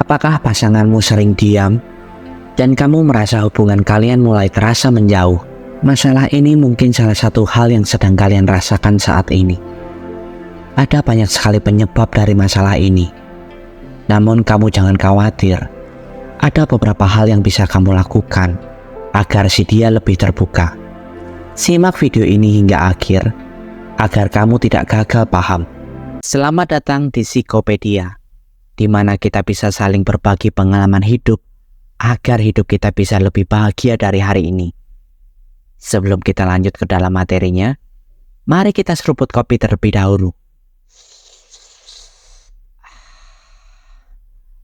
Apakah pasanganmu sering diam dan kamu merasa hubungan kalian mulai terasa menjauh? Masalah ini mungkin salah satu hal yang sedang kalian rasakan saat ini. Ada banyak sekali penyebab dari masalah ini. Namun kamu jangan khawatir. Ada beberapa hal yang bisa kamu lakukan agar si dia lebih terbuka. Simak video ini hingga akhir agar kamu tidak gagal paham. Selamat datang di Psikopedia, di mana kita bisa saling berbagi pengalaman hidup agar hidup kita bisa lebih bahagia dari hari ini. Sebelum kita lanjut ke dalam materinya, mari kita seruput kopi terlebih dahulu.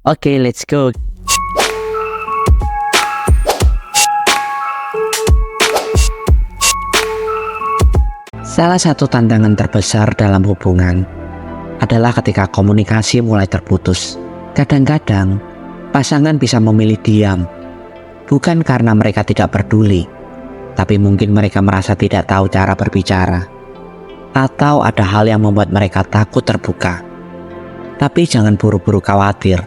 Oke, let's go. Salah satu tantangan terbesar dalam hubungan adalah ketika komunikasi mulai terputus. Kadang-kadang, pasangan bisa memilih diam, bukan karena mereka tidak peduli, tapi mungkin mereka merasa tidak tahu cara berbicara, atau ada hal yang membuat mereka takut terbuka. Tapi jangan buru-buru khawatir,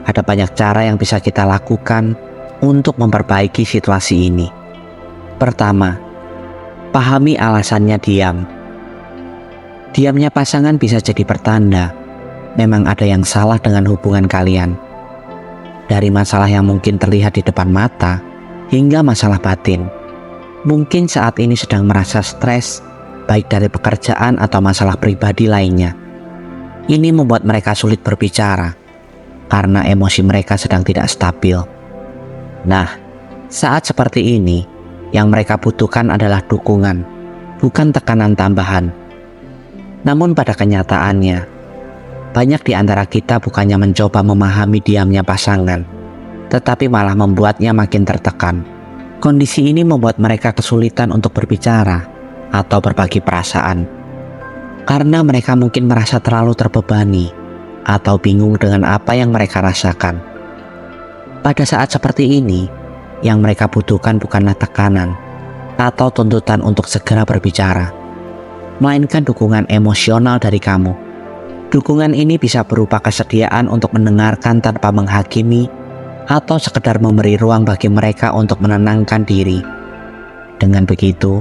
ada banyak cara yang bisa kita lakukan untuk memperbaiki situasi ini. Pertama, pahami alasannya diam. Diamnya pasangan bisa jadi pertanda memang ada yang salah dengan hubungan kalian. Dari masalah yang mungkin terlihat di depan mata hingga masalah batin. Mungkin saat ini sedang merasa stres, baik dari pekerjaan atau masalah pribadi lainnya. Ini membuat mereka sulit berbicara karena emosi mereka sedang tidak stabil. Nah, saat seperti ini, yang mereka butuhkan adalah dukungan, bukan tekanan tambahan. Namun pada kenyataannya, banyak di antara kita bukannya mencoba memahami diamnya pasangan, tetapi malah membuatnya makin tertekan. Kondisi ini membuat mereka kesulitan untuk berbicara atau berbagi perasaan, karena mereka mungkin merasa terlalu terbebani atau bingung dengan apa yang mereka rasakan. Pada saat seperti ini, yang mereka butuhkan bukanlah tekanan atau tuntutan untuk segera berbicara, melainkan dukungan emosional dari kamu. Dukungan ini bisa berupa kesediaan untuk mendengarkan tanpa menghakimi atau sekedar memberi ruang bagi mereka untuk menenangkan diri. Dengan begitu,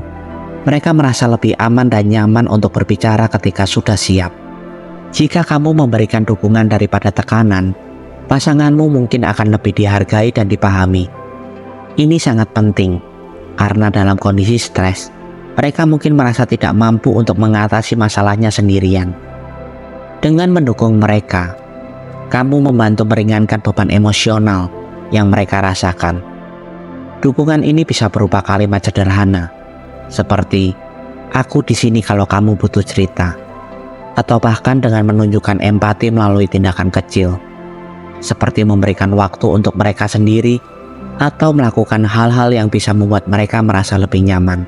mereka merasa lebih aman dan nyaman untuk berbicara ketika sudah siap. Jika kamu memberikan dukungan daripada tekanan, pasanganmu mungkin akan lebih dihargai dan dipahami. Ini sangat penting, karena dalam kondisi stres, mereka mungkin merasa tidak mampu untuk mengatasi masalahnya sendirian. Dengan mendukung mereka, kamu membantu meringankan beban emosional yang mereka rasakan. Dukungan ini bisa berupa kalimat sederhana, seperti, "Aku di sini kalau kamu butuh cerita." Atau bahkan dengan menunjukkan empati melalui tindakan kecil, seperti memberikan waktu untuk mereka sendiri, atau melakukan hal-hal yang bisa membuat mereka merasa lebih nyaman.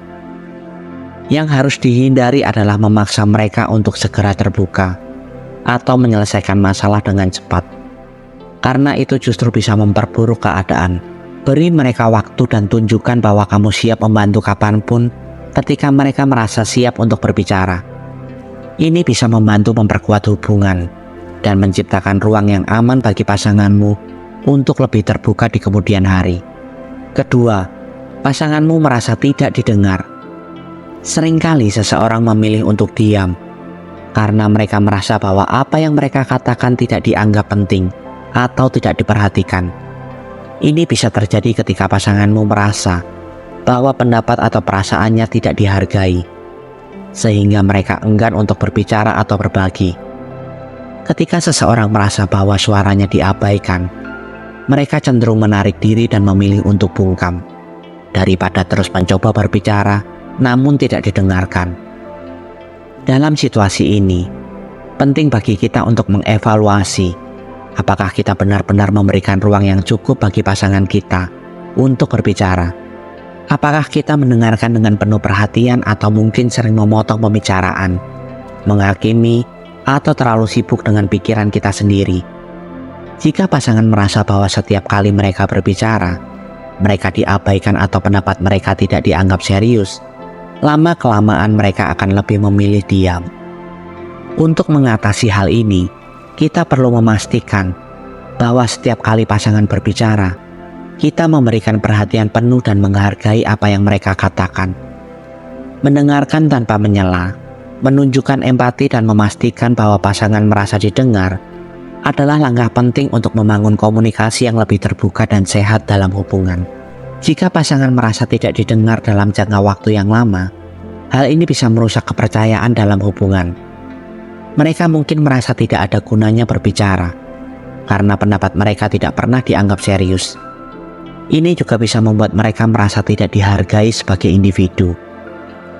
Yang harus dihindari adalah memaksa mereka untuk segera terbuka atau menyelesaikan masalah dengan cepat, karena itu justru bisa memperburuk keadaan. Beri mereka waktu dan tunjukkan bahwa kamu siap membantu kapanpun ketika mereka merasa siap untuk berbicara. Ini bisa membantu memperkuat hubungan dan menciptakan ruang yang aman bagi pasanganmu untuk lebih terbuka di kemudian hari. Kedua, pasanganmu merasa tidak didengar. Seringkali seseorang memilih untuk diam karena mereka merasa bahwa apa yang mereka katakan tidak dianggap penting atau tidak diperhatikan. Ini bisa terjadi ketika pasanganmu merasa bahwa pendapat atau perasaannya tidak dihargai, sehingga mereka enggan untuk berbicara atau berbagi. Ketika seseorang merasa bahwa suaranya diabaikan, mereka cenderung menarik diri dan memilih untuk bungkam, daripada terus mencoba berbicara namun tidak didengarkan. Dalam situasi ini, penting bagi kita untuk mengevaluasi apakah kita benar-benar memberikan ruang yang cukup bagi pasangan kita untuk berbicara. Apakah kita mendengarkan dengan penuh perhatian atau mungkin sering memotong pembicaraan, menghakimi, atau terlalu sibuk dengan pikiran kita sendiri. Jika pasangan merasa bahwa setiap kali mereka berbicara, mereka diabaikan atau pendapat mereka tidak dianggap serius, lama-kelamaan mereka akan lebih memilih diam. Untuk mengatasi hal ini, kita perlu memastikan bahwa setiap kali pasangan berbicara, kita memberikan perhatian penuh dan menghargai apa yang mereka katakan. Mendengarkan tanpa menyela, menunjukkan empati dan memastikan bahwa pasangan merasa didengar adalah langkah penting untuk membangun komunikasi yang lebih terbuka dan sehat dalam hubungan. Jika pasangan merasa tidak didengar dalam jangka waktu yang lama, hal ini bisa merusak kepercayaan dalam hubungan. Mereka mungkin merasa tidak ada gunanya berbicara, karena pendapat mereka tidak pernah dianggap serius. Ini juga bisa membuat mereka merasa tidak dihargai sebagai individu,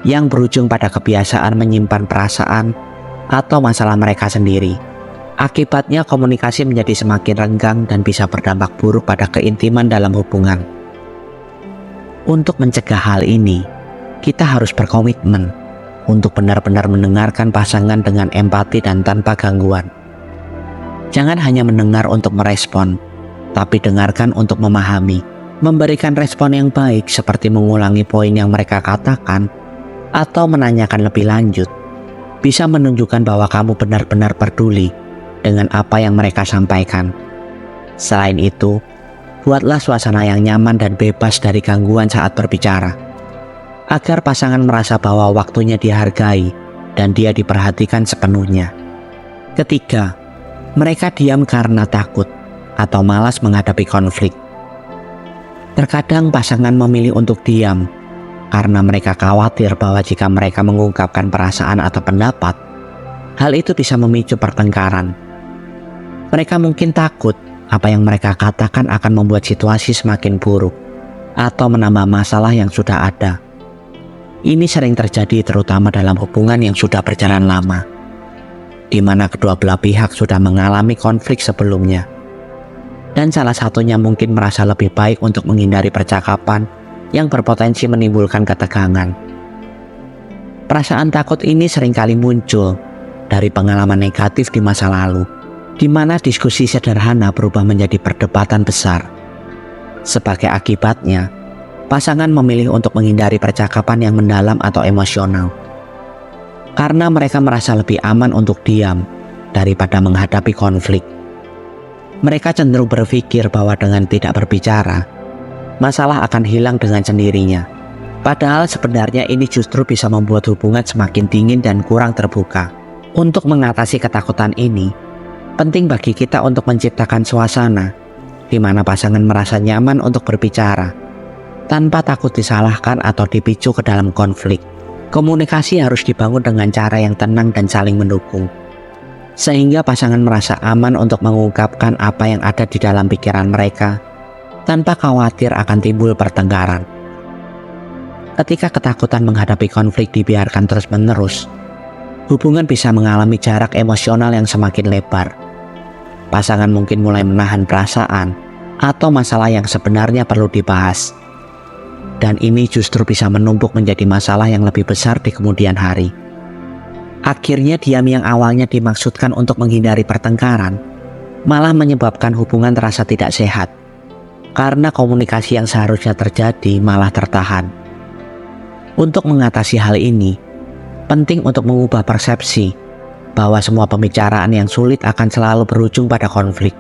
yang berujung pada kebiasaan menyimpan perasaan atau masalah mereka sendiri. Akibatnya komunikasi menjadi semakin renggang dan bisa berdampak buruk pada keintiman dalam hubungan. Untuk mencegah hal ini, kita harus berkomitmen untuk benar-benar mendengarkan pasangan dengan empati dan tanpa gangguan. Jangan hanya mendengar untuk merespon, tapi dengarkan untuk memahami. Memberikan respon yang baik seperti mengulangi poin yang mereka katakan atau menanyakan lebih lanjut bisa menunjukkan bahwa kamu benar-benar peduli dengan apa yang mereka sampaikan. Selain itu, buatlah suasana yang nyaman dan bebas dari gangguan saat berbicara, agar pasangan merasa bahwa waktunya dihargai dan dia diperhatikan sepenuhnya. Ketiga, mereka diam karena takut atau malas menghadapi konflik. Terkadang pasangan memilih untuk diam karena mereka khawatir bahwa jika mereka mengungkapkan perasaan atau pendapat, hal itu bisa memicu pertengkaran. Mereka mungkin takut apa yang mereka katakan akan membuat situasi semakin buruk atau menambah masalah yang sudah ada. Ini sering terjadi terutama dalam hubungan yang sudah berjalan lama, di mana kedua belah pihak sudah mengalami konflik sebelumnya. Dan salah satunya mungkin merasa lebih baik untuk menghindari percakapan yang berpotensi menimbulkan ketegangan. Perasaan takut ini seringkali muncul dari pengalaman negatif di masa lalu, di mana diskusi sederhana berubah menjadi perdebatan besar. Sebagai akibatnya, pasangan memilih untuk menghindari percakapan yang mendalam atau emosional, karena mereka merasa lebih aman untuk diam daripada menghadapi konflik. Mereka cenderung berpikir bahwa dengan tidak berbicara, masalah akan hilang dengan sendirinya. Padahal sebenarnya ini justru bisa membuat hubungan semakin dingin dan kurang terbuka. Untuk mengatasi ketakutan ini, penting bagi kita untuk menciptakan suasana di mana pasangan merasa nyaman untuk berbicara, tanpa takut disalahkan atau dipicu ke dalam konflik. Komunikasi harus dibangun dengan cara yang tenang dan saling mendukung, sehingga pasangan merasa aman untuk mengungkapkan apa yang ada di dalam pikiran mereka, tanpa khawatir akan timbul pertengkaran. Ketika ketakutan menghadapi konflik dibiarkan terus-menerus, hubungan bisa mengalami jarak emosional yang semakin lebar. Pasangan mungkin mulai menahan perasaan atau masalah yang sebenarnya perlu dibahas. Dan ini justru bisa menumpuk menjadi masalah yang lebih besar di kemudian hari. Akhirnya diam yang awalnya dimaksudkan untuk menghindari pertengkaran, malah menyebabkan hubungan terasa tidak sehat, karena komunikasi yang seharusnya terjadi malah tertahan. Untuk mengatasi hal ini, penting untuk mengubah persepsi bahwa semua pembicaraan yang sulit akan selalu berujung pada konflik.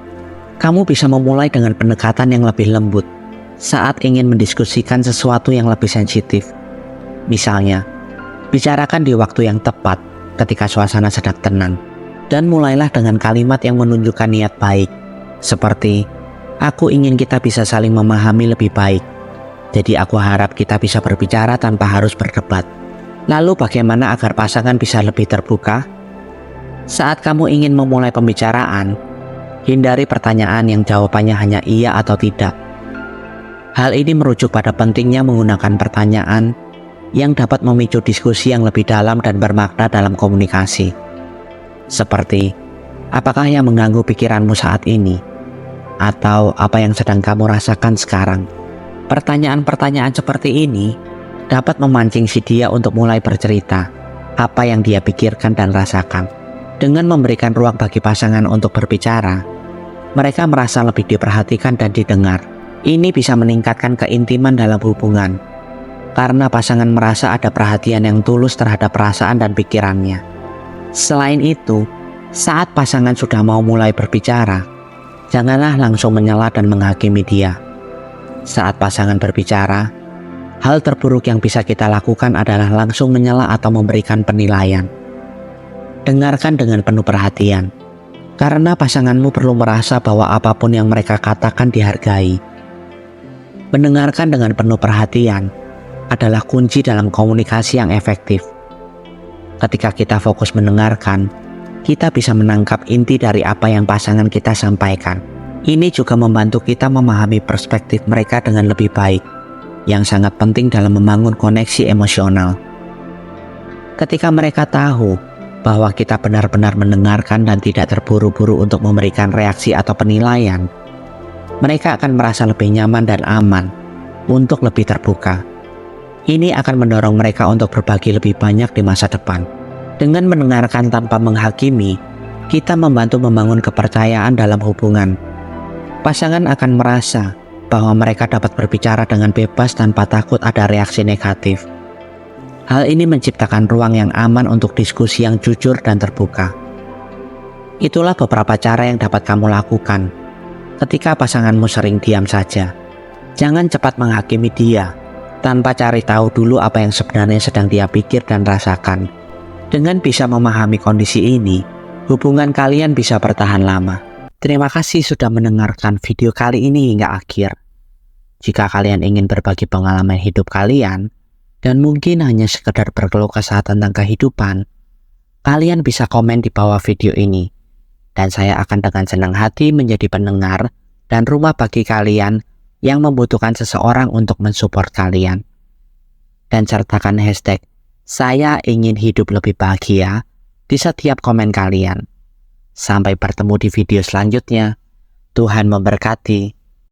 Kamu bisa memulai dengan pendekatan yang lebih lembut saat ingin mendiskusikan sesuatu yang lebih sensitif. Misalnya, bicarakan di waktu yang tepat ketika suasana sedang tenang, dan mulailah dengan kalimat yang menunjukkan niat baik, seperti, "Aku ingin kita bisa saling memahami lebih baik, jadi aku harap kita bisa berbicara tanpa harus berdebat." Lalu bagaimana agar pasangan bisa lebih terbuka? Saat kamu ingin memulai pembicaraan, hindari pertanyaan yang jawabannya hanya iya atau tidak. Hal ini merujuk pada pentingnya menggunakan pertanyaan yang dapat memicu diskusi yang lebih dalam dan bermakna dalam komunikasi. Seperti, apakah yang mengganggu pikiranmu saat ini? Atau apa yang sedang kamu rasakan sekarang? Pertanyaan-pertanyaan seperti ini dapat memancing si dia untuk mulai bercerita apa yang dia pikirkan dan rasakan. Dengan memberikan ruang bagi pasangan untuk berbicara, mereka merasa lebih diperhatikan dan didengar. Ini bisa meningkatkan keintiman dalam hubungan, karena pasangan merasa ada perhatian yang tulus terhadap perasaan dan pikirannya. Selain itu, saat pasangan sudah mau mulai berbicara, Janganlah langsung menyela dan menghakimi dia. Saat pasangan berbicara, hal terburuk yang bisa kita lakukan adalah langsung menyela atau memberikan penilaian. Dengarkan dengan penuh perhatian, karena pasanganmu perlu merasa bahwa apapun yang mereka katakan dihargai. Mendengarkan dengan penuh perhatian adalah kunci dalam komunikasi yang efektif. Ketika kita fokus mendengarkan, kita bisa menangkap inti dari apa yang pasangan kita sampaikan. Ini juga membantu kita memahami perspektif mereka dengan lebih baik, yang sangat penting dalam membangun koneksi emosional. Ketika mereka tahu bahwa kita benar-benar mendengarkan dan tidak terburu-buru untuk memberikan reaksi atau penilaian, mereka akan merasa lebih nyaman dan aman untuk lebih terbuka. Ini akan mendorong mereka untuk berbagi lebih banyak di masa depan. Dengan mendengarkan tanpa menghakimi, kita membantu membangun kepercayaan dalam hubungan. Pasangan akan merasa bahwa mereka dapat berbicara dengan bebas tanpa takut ada reaksi negatif. Hal ini menciptakan ruang yang aman untuk diskusi yang jujur dan terbuka. Itulah beberapa cara yang dapat kamu lakukan ketika pasanganmu sering diam saja. Jangan cepat menghakimi dia tanpa cari tahu dulu apa yang sebenarnya sedang dia pikir dan rasakan. Dengan bisa memahami kondisi ini, hubungan kalian bisa bertahan lama. Terima kasih sudah mendengarkan video kali ini hingga akhir. Jika kalian ingin berbagi pengalaman hidup kalian, dan mungkin hanya sekedar berkeluh kesah tentang kehidupan, kalian bisa komen di bawah video ini. Dan saya akan dengan senang hati menjadi pendengar dan rumah bagi kalian yang membutuhkan seseorang untuk mensupport kalian. Dan sertakan hashtag "Saya ingin hidup lebih bahagia" di setiap komen kalian. Sampai bertemu di video selanjutnya. Tuhan memberkati.